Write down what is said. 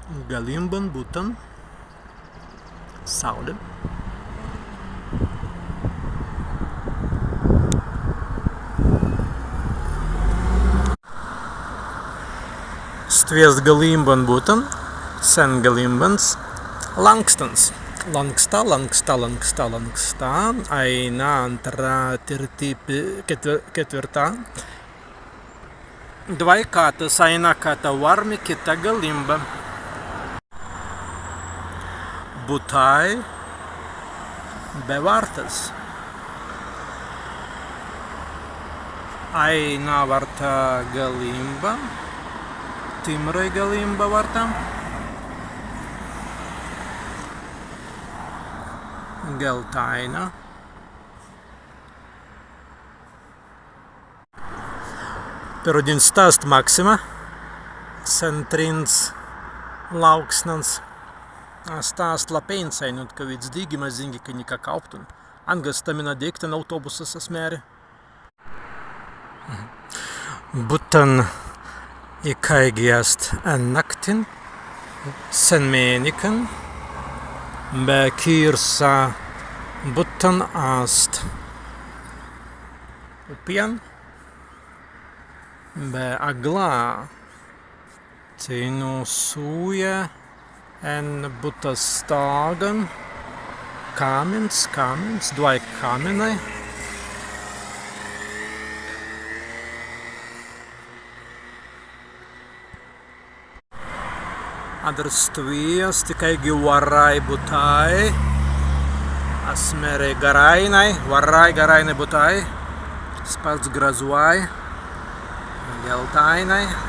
Galimban būtan saulė. Stviest galimban būtan, sen galimbans, lankstans. Lanksta, lanksta, lanksta, lanksta, aina, antra, tirti, ketvirta. Dvaikatas, aina kata varmi, kita galimba. Butāi bevartas. Aina varta galimba, timrai galimba varta. Geltaina. Per один stāst Maksima, centrins lauksnans. Stāst lapēns ainut, ka vids dīgi mazingi, ka nika kauptun. Angas tamina dēkten autobusas asmēri. Butan ikaigiast en naktin, sen mēnikan, be kirsa butan ast upien, be agla cinu suje en butas stagan, kamens, dvai kamenai. Adrstvies tikai varai Butāi, asmere garainai, varai garainai Butāi, spats grazuai, geltainai.